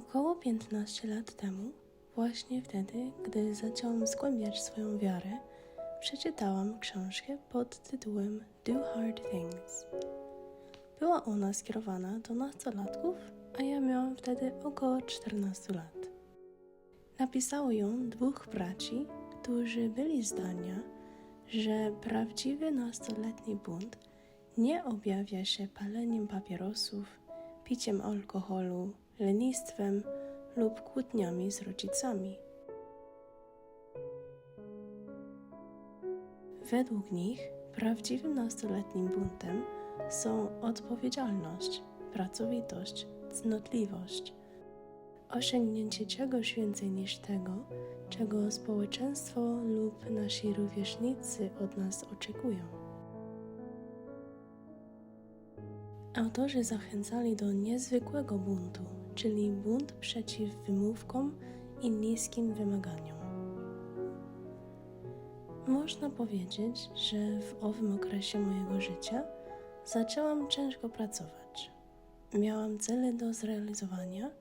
Około 15 lat temu, właśnie wtedy, gdy zaczęłam zgłębiać swoją wiarę, przeczytałam książkę pod tytułem Do Hard Things. Była ona skierowana do nastolatków, a ja miałam wtedy około 14 lat. Napisało ją dwóch braci, którzy byli zdania, że prawdziwy nastoletni bunt nie objawia się paleniem papierosów, piciem alkoholu, lenistwem lub kłótniami z rodzicami. Według nich prawdziwym nastoletnim buntem są odpowiedzialność, pracowitość, cnotliwość, osiągnięcie czegoś więcej niż tego, czego społeczeństwo lub nasi rówieśnicy od nas oczekują. Autorzy zachęcali do niezwykłego buntu, czyli bunt przeciw wymówkom i niskim wymaganiom. Można powiedzieć, że w owym okresie mojego życia zaczęłam ciężko pracować. Miałam cele do zrealizowania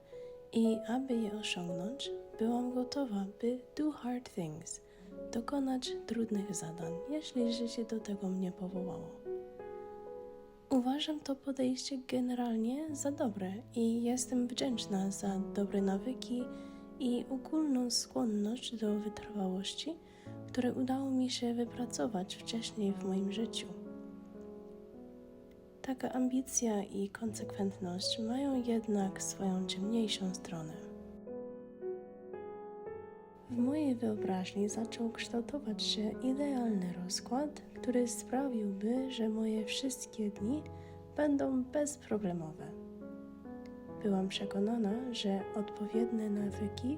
i aby je osiągnąć, byłam gotowa, by do hard things, dokonać trudnych zadań, jeśli życie do tego mnie powołało. Uważam to podejście generalnie za dobre i jestem wdzięczna za dobre nawyki i ogólną skłonność do wytrwałości, które udało mi się wypracować wcześniej w moim życiu. Taka ambicja i konsekwentność mają jednak swoją ciemniejszą stronę. W mojej wyobraźni zaczął kształtować się idealny rozkład, który sprawiłby, że moje wszystkie dni będą bezproblemowe. Byłam przekonana, że odpowiednie nawyki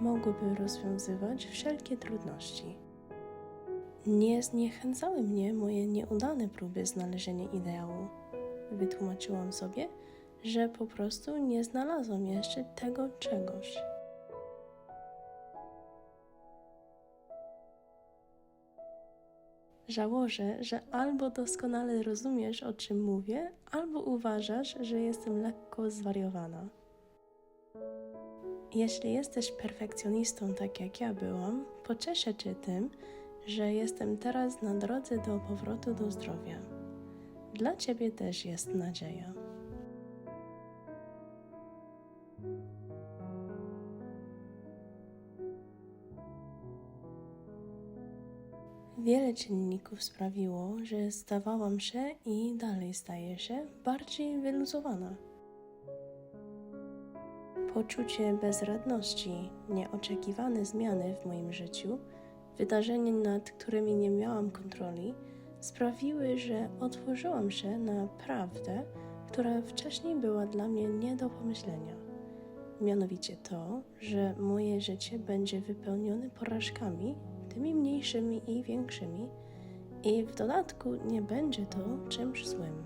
mogłyby rozwiązywać wszelkie trudności. Nie zniechęcały mnie moje nieudane próby znalezienia ideału. Wytłumaczyłam sobie, że po prostu nie znalazłam jeszcze tego czegoś. Żałuję, że albo doskonale rozumiesz, o czym mówię, albo uważasz, że jestem lekko zwariowana. Jeśli jesteś perfekcjonistą tak jak ja byłam, pocieszę Cię tym, że jestem teraz na drodze do powrotu do zdrowia. Dla Ciebie też jest nadzieja. Wiele czynników sprawiło, że stawałam się i dalej staję się bardziej wyluzowana. Poczucie bezradności, nieoczekiwane zmiany w moim życiu, wydarzenia, nad którymi nie miałam kontroli, sprawiły, że otworzyłam się na prawdę, która wcześniej była dla mnie nie do pomyślenia. Mianowicie to, że moje życie będzie wypełnione porażkami, tymi mniejszymi i większymi, i w dodatku nie będzie to czymś złym.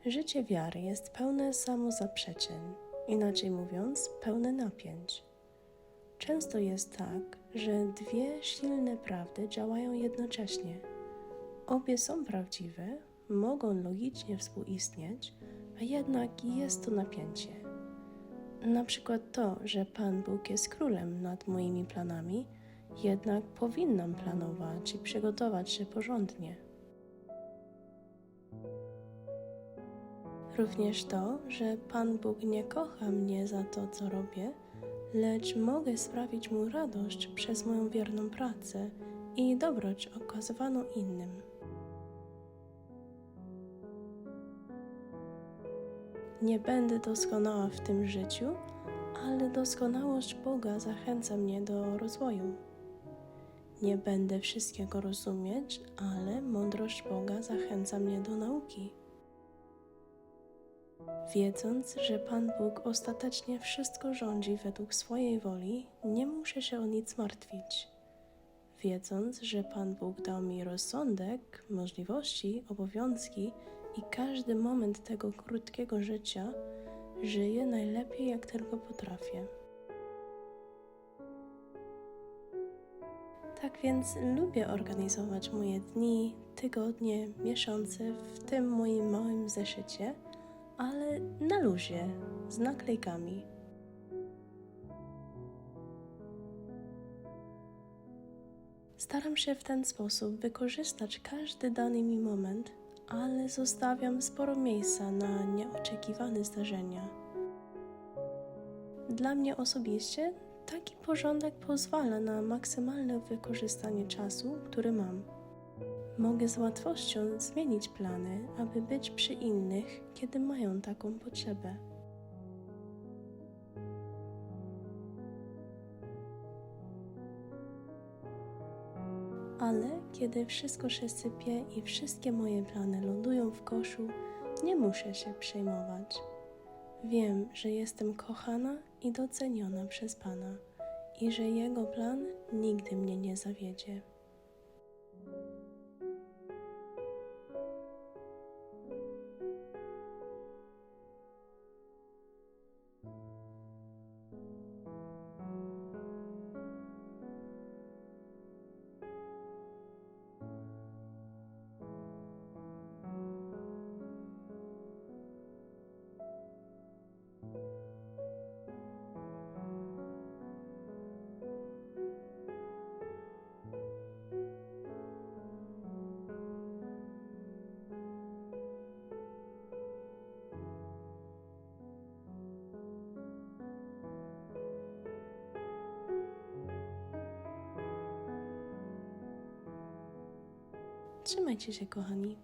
Życie wiary jest pełne samozaprzeczeń, inaczej mówiąc, pełne napięć. Często jest tak, że dwie silne prawdy działają jednocześnie. Obie są prawdziwe, mogą logicznie współistnieć, a jednak jest to napięcie. Na przykład to, że Pan Bóg jest królem nad moimi planami, jednak powinnam planować i przygotować się porządnie. Również to, że Pan Bóg nie kocha mnie za to, co robię, lecz mogę sprawić Mu radość przez moją wierną pracę i dobroć okazywaną innym. Nie będę doskonała w tym życiu, ale doskonałość Boga zachęca mnie do rozwoju. Nie będę wszystkiego rozumieć, ale mądrość Boga zachęca mnie do nauki. Wiedząc, że Pan Bóg ostatecznie wszystko rządzi według swojej woli, nie muszę się o nic martwić. Wiedząc, że Pan Bóg dał mi rozsądek, możliwości, obowiązki i każdy moment tego krótkiego życia, żyję najlepiej jak tylko potrafię. Tak więc lubię organizować moje dni, tygodnie, miesiące w tym moim małym zeszycie, ale na luzie, z naklejkami. Staram się w ten sposób wykorzystać każdy dany mi moment, ale zostawiam sporo miejsca na nieoczekiwane zdarzenia. Dla mnie osobiście taki porządek pozwala na maksymalne wykorzystanie czasu, który mam. Mogę z łatwością zmienić plany, aby być przy innych, kiedy mają taką potrzebę. Ale kiedy wszystko się sypie i wszystkie moje plany lądują w koszu, nie muszę się przejmować. Wiem, że jestem kochana i doceniona przez Pana i że Jego plan nigdy mnie nie zawiedzie. Trzymajcie się, kochani.